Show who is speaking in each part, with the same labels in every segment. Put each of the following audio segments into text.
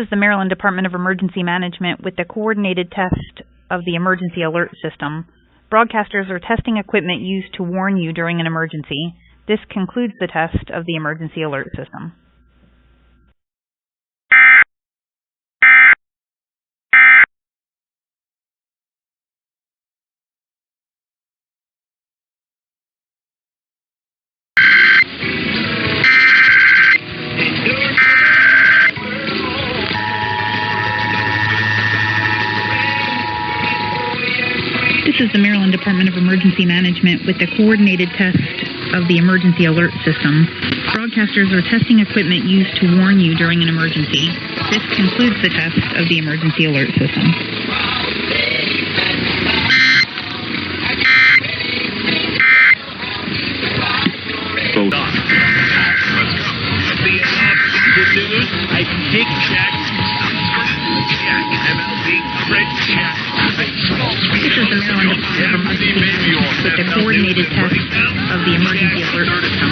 Speaker 1: is the Maryland Department of Emergency Management with the coordinated test of the emergency alert system. Broadcasters are testing equipment used to warn you during an emergency. This concludes the test of the emergency alert system. This is the Maryland Department of Emergency Management with the coordinated test of the emergency alert system. Broadcasters are testing equipment used to warn you during an emergency. This concludes the test of the emergency alert system.
Speaker 2: Good news, I did check. MLB print check.
Speaker 1: This is the Maryland Department of Emergency Management with the coordinated test of the emergency alert system.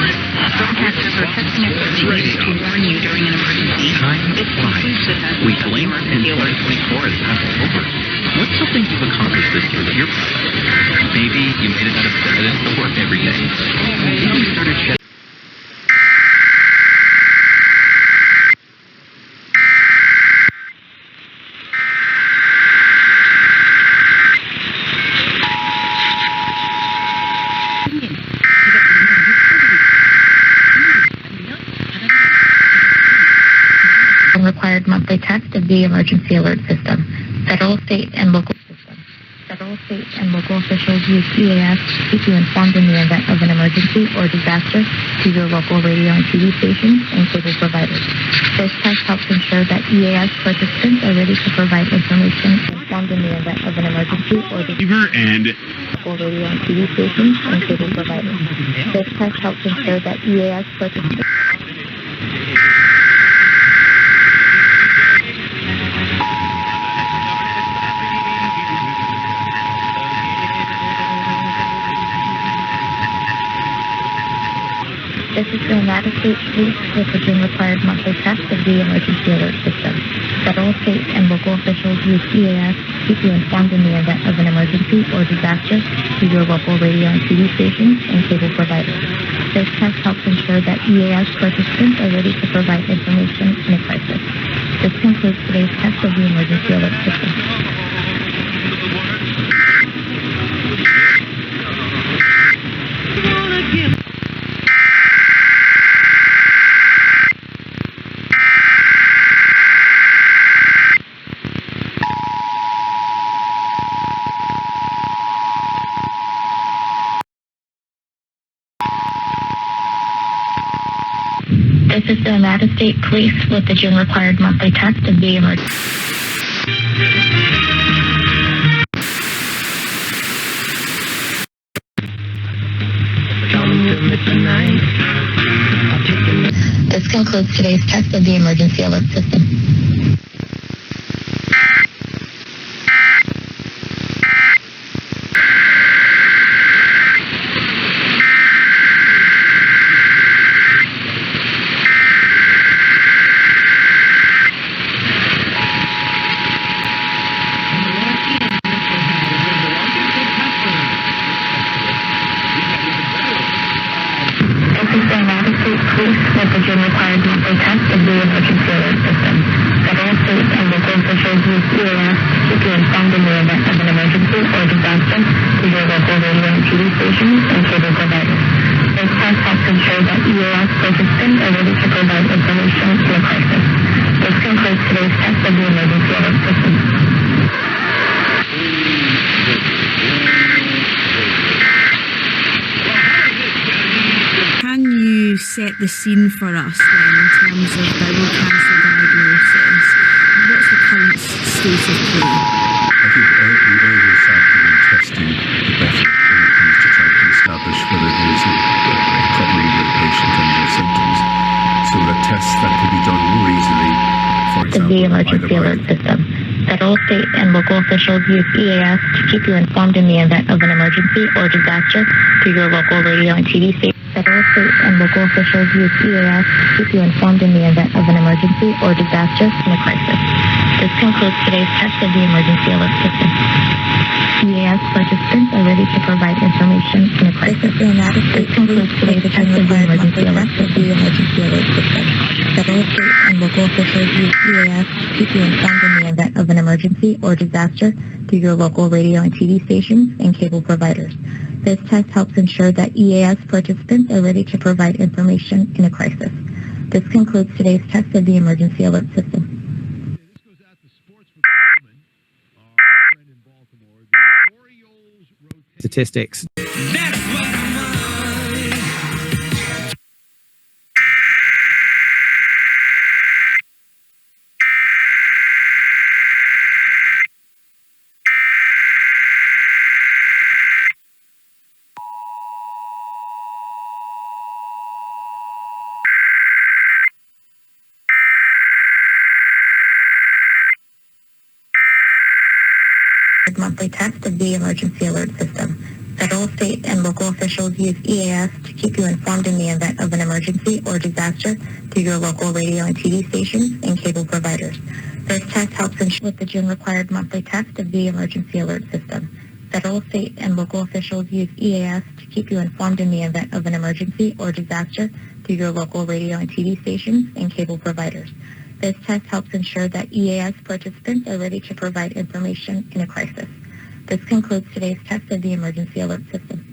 Speaker 1: Broadcasters are testing equipment used to warn you during an emergency. This concludes the test
Speaker 3: We
Speaker 1: of the
Speaker 3: blink and
Speaker 1: emergency alert system.
Speaker 3: 2024 is half over. What's something you've accomplished this year that you're proud of? Maybe you made it out of bed and to work every day. Maybe you started shedding.
Speaker 4: Required monthly test of the emergency alert system. Federal, state, and local system. Federal, state, and local officials use EAS to keep you informed in the event of an emergency or disaster to your local radio and TV stations and cable providers. This test helps ensure that EAS participants are ready to provide information informed in the event of an emergency or disaster
Speaker 2: And
Speaker 4: local radio and TV stations and cable providers. This test helps ensure that EAS participants This is the United States Police with the required monthly test of the emergency alert system. Federal, state, and local officials use EAS to keep you informed in the event of an emergency or disaster to your local radio and TV stations and cable providers. This test helps ensure that EAS participants are ready to provide information in a crisis. This concludes today's test of the emergency alert system. This is the United States Police with the required monthly test of the emergency. This concludes today's test of the emergency alert system. With the required monthly test of the emergency alert system. Federal, state, and local officials use EAS to keep you informed in the event of an emergency or disaster to your local radio and TV stations and cable providers. This test helps ensure that EAS participants are ready to provide information in a crisis. This concludes today's test of the emergency alert system.
Speaker 5: Can you set the scene for us then in terms of bowel cancer diagnosis? What's the current state of play?
Speaker 6: I think the earlier sampling and testing, the better when it comes to trying to establish whether there's a problem with the patient and their symptoms. So that tests that could be done more easily, for example,
Speaker 4: the emergency alert system. Federal, state, and local officials use EAS to keep you informed in the event of an emergency or disaster to your local radio and TV station. Federal, state, and local officials use EAS to keep you informed in the event of an emergency or disaster in a crisis. This concludes today's test of the emergency alert system. EAS participants are ready to provide information in a crisis. This concludes today's test of the emergency alert system. Federal, state, and local officials use EAS to keep you informed in the event of an emergency or disaster through your local radio and TV stations and cable providers. This test helps ensure that EAS participants are ready to provide information in a crisis. This concludes today's test of the emergency alert system.
Speaker 7: This goes out to sports for Coleman, friend in Baltimore. The Orioles rotate.
Speaker 8: Statistics.
Speaker 4: Monthly test of the emergency alert system. Federal, state, and local officials use EAS to keep you informed in the event of an emergency or disaster through your local radio and TV stations and cable providers. This test helps ensure with the June required monthly test of the emergency alert system. Federal, state, and local officials use EAS to keep you informed in the event of an emergency or disaster through your local radio and TV stations and cable providers. This test helps ensure that EAS participants are ready to provide information in a crisis. This concludes today's test of the emergency alert system.